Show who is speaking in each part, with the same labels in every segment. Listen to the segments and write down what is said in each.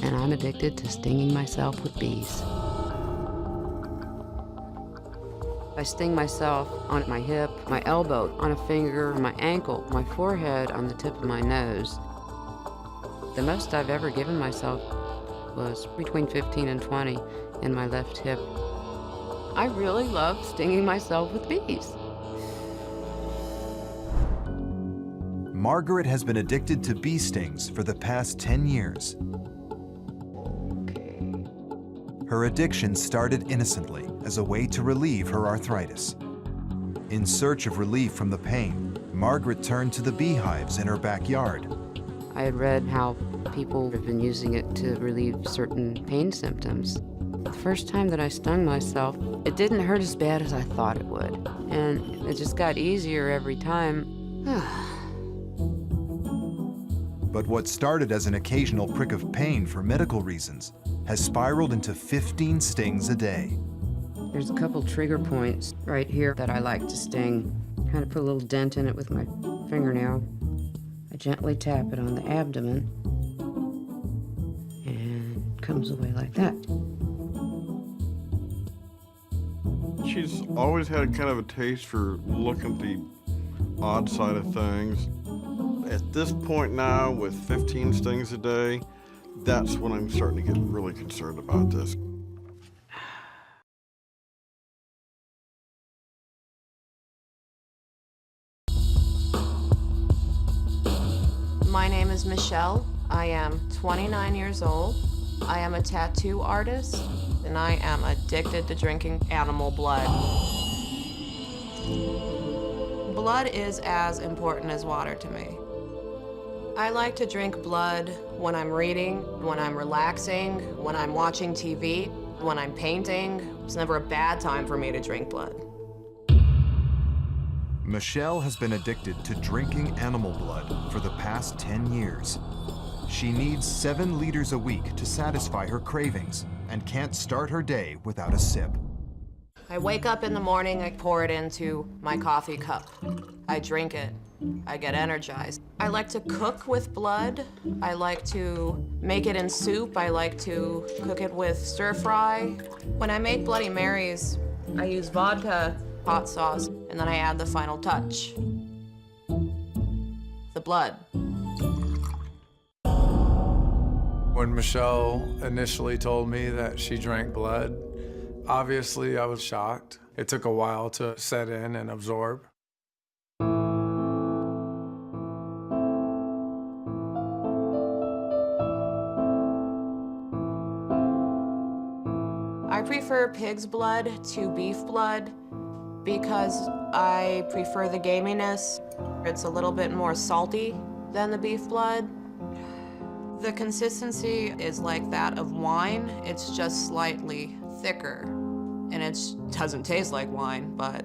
Speaker 1: and I'm addicted to stinging myself with bees. I sting myself on my hip, my elbow, on a finger, my ankle, my forehead, on the tip of my nose. The most I've ever given myself was between 15 and 20 in my left hip. I really love stinging myself with bees.
Speaker 2: Margaret has been addicted to bee stings for the past 10 years. Her addiction started innocently as a way to relieve her arthritis. In search of relief from the pain, Margaret turned to the beehives in her backyard.
Speaker 1: I had read how people have been using it to relieve certain pain symptoms. The first time that I stung myself, it didn't hurt as bad as I thought it would. And it just got easier every time.
Speaker 2: But what started as an occasional prick of pain for medical reasons has spiraled into 15 stings a day.
Speaker 1: There's a couple trigger points right here that I like to sting. Kind of put a little dent in it with my fingernail. I gently tap it on the abdomen, and it comes away like that.
Speaker 3: She's always had kind of a taste for looking at the odd side of things. At this point now, with 15 stings a day, that's when I'm starting to get really concerned about this.
Speaker 4: My name is Michelle. I am 29 years old. I am a tattoo artist, and I am addicted to drinking animal blood. Blood is as important as water to me. I like to drink blood when I'm reading, when I'm relaxing, when I'm watching TV, when I'm painting. It's never a bad time for me to drink blood.
Speaker 2: Michelle has been addicted to drinking animal blood for the past 10 years. She needs 7 liters a week to satisfy her cravings and can't start her day without a sip.
Speaker 4: I wake up in the morning, I pour it into my coffee cup. I drink it. I get energized. I like to cook with blood. I like to make it in soup. I like to cook it with stir fry. When I make Bloody Marys, I use vodka, hot sauce, and then I add the final touch, the blood.
Speaker 5: When Michelle initially told me that she drank blood, obviously I was shocked. It took a while to set in and absorb.
Speaker 4: I prefer pig's blood to beef blood because I prefer the gaminess. It's a little bit more salty than the beef blood. The consistency is like that of wine. It's just slightly thicker. And it doesn't taste like wine, but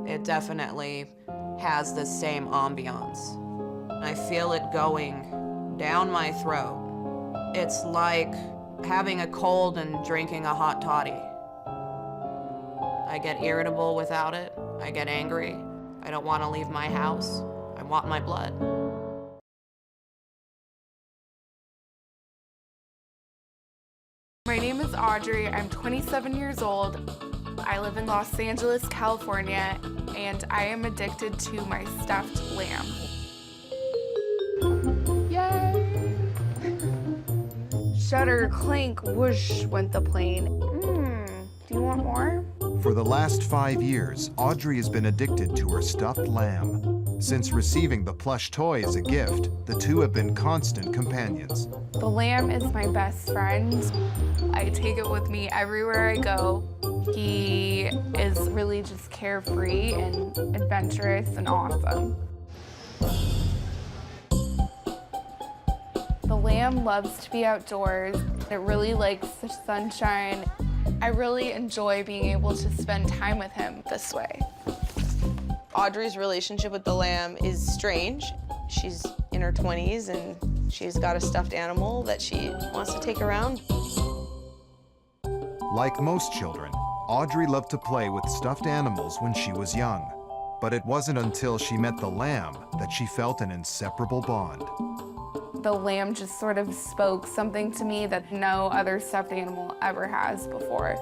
Speaker 4: it definitely has the same ambiance. I feel it going down my throat. It's like having a cold and drinking a hot toddy. I get irritable without it. I get angry. I don't want to leave my house. I want my blood.
Speaker 6: My name is Audrey. I'm 27 years old. I live in Los Angeles, California, and I am addicted to my stuffed lamb. Yay! Shutter, clink, whoosh went the plane. Do you want more?
Speaker 2: For the last 5 years, Audrey has been addicted to her stuffed lamb. Since receiving the plush toy as a gift, the two have been constant companions.
Speaker 6: The lamb is my best friend. I take it with me everywhere I go. He is really just carefree and adventurous and awesome. The lamb loves to be outdoors. It really likes the sunshine. I really enjoy being able to spend time with him this way.
Speaker 7: Audrey's relationship with the lamb is strange. She's in her 20s and she's got a stuffed animal that she wants to take around.
Speaker 2: Like most children, Audrey loved to play with stuffed animals when she was young. But it wasn't until she met the lamb that she felt an inseparable bond.
Speaker 6: The lamb just sort of spoke something to me that no other stuffed animal ever has before.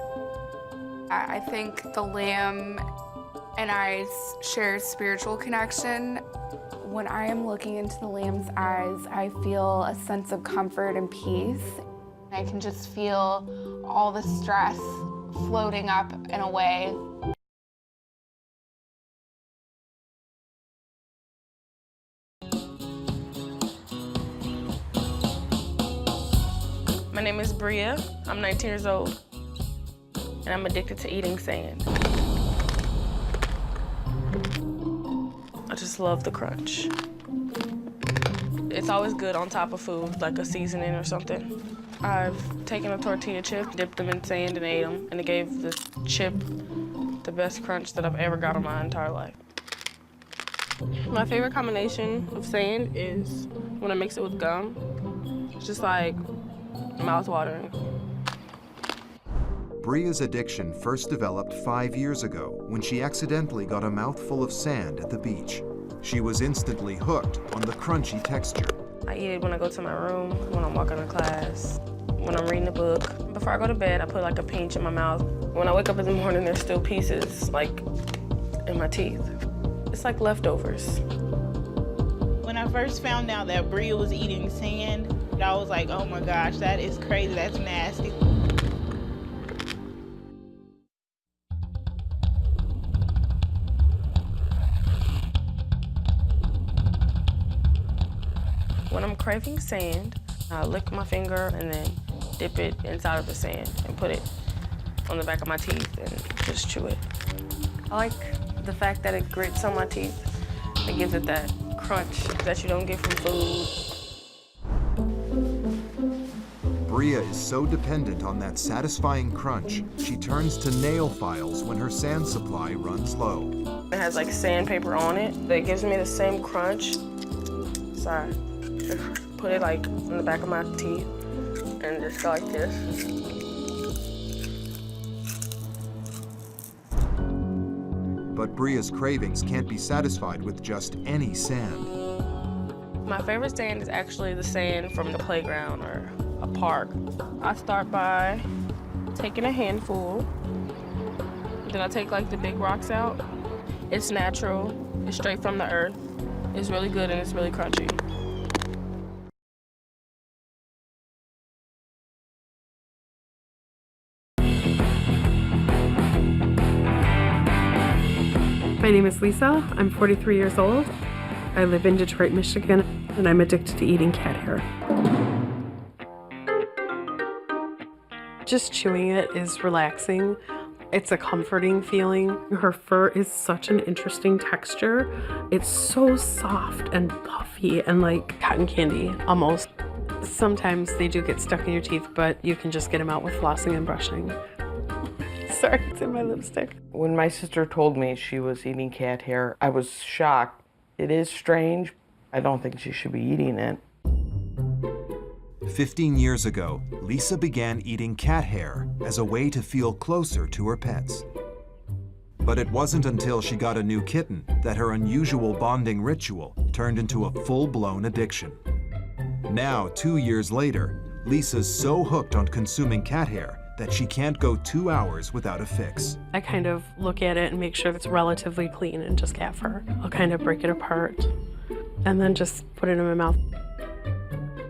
Speaker 6: I think the lamb and I share a spiritual connection. When I am looking into the lamb's eyes, I feel a sense of comfort and peace. I can just feel all the stress floating up and away.
Speaker 8: My name is Bria. I'm 19 years old, and I'm addicted to eating sand. I just love the crunch. It's always good on top of food, like a seasoning or something. I've taken a tortilla chip, dipped them in sand, and ate them, and it gave this chip the best crunch that I've ever got in my entire life. My favorite combination of sand is when I mix it with gum. It's just like mouth-watering.
Speaker 2: Bria's addiction first developed 5 years ago when she accidentally got a mouthful of sand at the beach. She was instantly hooked on the crunchy texture.
Speaker 8: I eat it when I go to my room, when I'm walking to class, when I'm reading a book. Before I go to bed, I put like a pinch in my mouth. When I wake up in the morning, there's still pieces, like, in my teeth. It's like leftovers.
Speaker 9: When I first found out that Bria was eating sand, I was like, oh my gosh, that is crazy, that's nasty.
Speaker 8: When I'm craving sand, I lick my finger and then dip it inside of the sand and put it on the back of my teeth and just chew it. I like the fact that it grits on my teeth. It gives it that crunch that you don't get from food.
Speaker 2: Bria is so dependent on that satisfying crunch, she turns to nail files when her sand supply runs low.
Speaker 8: It has like sandpaper on it. It gives me the same crunch. Sorry. Put it like on the back of my teeth and just go like this.
Speaker 2: But Bria's cravings can't be satisfied with just any sand.
Speaker 8: My favorite sand is actually the sand from the playground or a park. I start by taking a handful. Then I take like the big rocks out. It's natural, it's straight from the earth. It's really good and it's really crunchy.
Speaker 10: My name is Lisa. I'm 43 years old. I live in Detroit, Michigan, and I'm addicted to eating cat hair. Just chewing it is relaxing. It's a comforting feeling. Her fur is such an interesting texture. It's so soft and puffy and like cotton candy, almost. Sometimes they do get stuck in your teeth, but you can just get them out with flossing and brushing. Sorry, it's in my lipstick.
Speaker 11: When my sister told me she was eating cat hair, I was shocked. It is strange. I don't think she should be eating it.
Speaker 2: 15 years ago, Lisa began eating cat hair as a way to feel closer to her pets. But it wasn't until she got a new kitten that her unusual bonding ritual turned into a full-blown addiction. Now, 2 years later, Lisa's so hooked on consuming cat hair that she can't go 2 hours without a fix.
Speaker 10: I kind of look at it and make sure it's relatively clean and just cat fur. I'll kind of break it apart and then just put it in my mouth.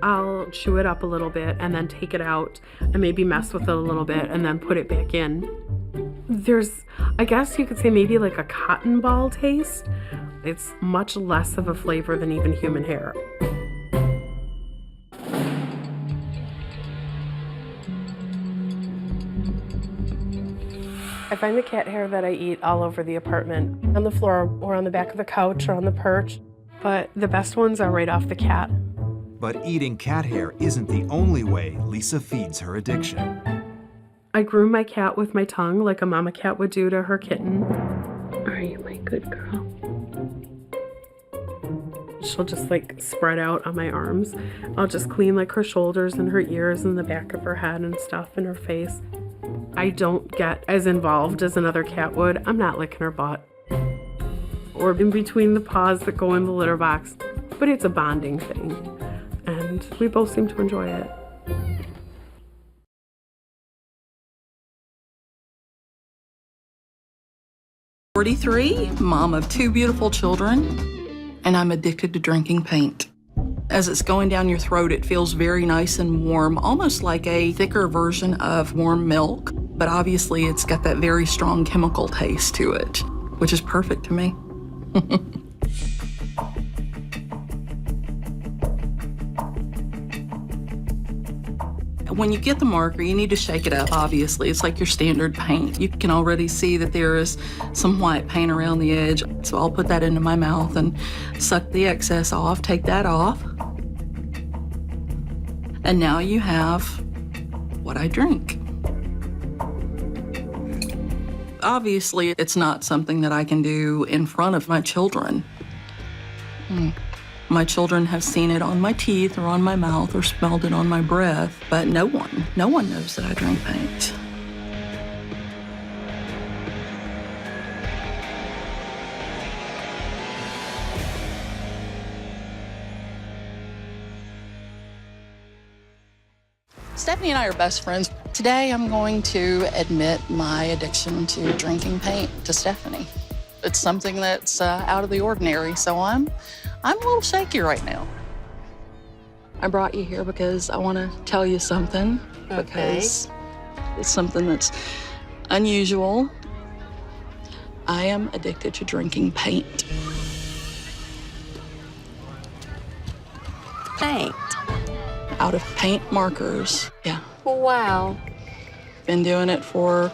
Speaker 10: I'll chew it up a little bit and then take it out and maybe mess with it a little bit and then put it back in. There's, I guess you could say maybe like a cotton ball taste. It's much less of a flavor than even human hair. I find the cat hair that I eat all over the apartment, on the floor or on the back of the couch or on the perch, but the best ones are right off the cat.
Speaker 2: But eating cat hair isn't the only way Lisa feeds her addiction.
Speaker 10: I groom my cat with my tongue like a mama cat would do to her kitten. Are you my good girl? She'll just like spread out on my arms. I'll just clean like her shoulders and her ears and the back of her head and stuff and her face. I don't get as involved as another cat would. I'm not licking her butt or in between the paws that go in the litter box, but it's a bonding thing. And and we both seem to enjoy it.
Speaker 12: 43, mom of 2 beautiful children, and I'm addicted to drinking paint. As it's going down your throat, it feels very nice and warm, almost like a thicker version of warm milk, but obviously it's got that very strong chemical taste to it, which is perfect to me. When you get the marker, you need to shake it up, obviously. It's like your standard paint. You can already see that there is some white paint around the edge. So I'll put that into my mouth and suck the excess off, take that off. And now you have what I drink. Obviously, it's not something that I can do in front of my children. My children have seen it on my teeth or on my mouth or smelled it on my breath, but no one knows that I drink paint. Stephanie and I are best friends. Today I'm going to admit my addiction to drinking paint to Stephanie. It's something that's out of the ordinary, so I'm a little shaky right now. I brought you here because I want to tell you something, because it's something that's unusual. I am addicted to drinking paint.
Speaker 13: Paint?
Speaker 12: Out of paint markers, yeah.
Speaker 13: Wow.
Speaker 12: Been doing it for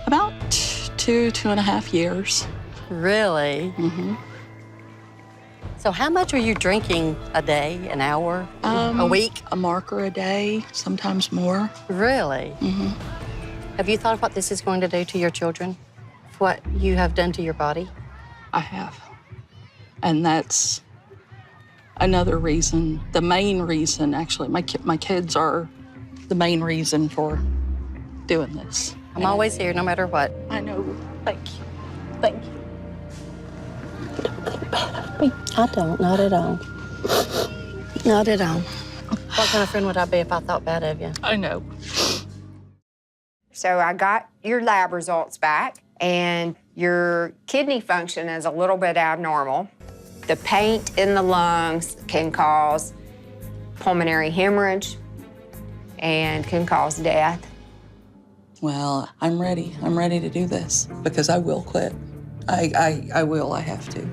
Speaker 12: about 2.5 years.
Speaker 13: Really?
Speaker 12: Mm-hmm.
Speaker 13: So how much are you drinking a day, an hour, a week?
Speaker 12: A marker a day, sometimes more.
Speaker 13: Really?
Speaker 12: Mm-hmm.
Speaker 13: Have you thought of what this is going to do to your children? What you have done to your body?
Speaker 12: I have. And that's another reason, the main reason, actually. My kids are the main reason for doing this.
Speaker 13: I'm always here, no matter what.
Speaker 12: I know. Thank you. Thank you.
Speaker 13: I don't, not at all. Not at all. What kind of friend would I be if I thought bad of you?
Speaker 12: I know.
Speaker 14: So I got your lab results back, and your kidney function is a little bit abnormal. The paint in the lungs can cause pulmonary hemorrhage and can cause death.
Speaker 12: Well, I'm ready. I'm ready to do this because I will quit. I will. I have to.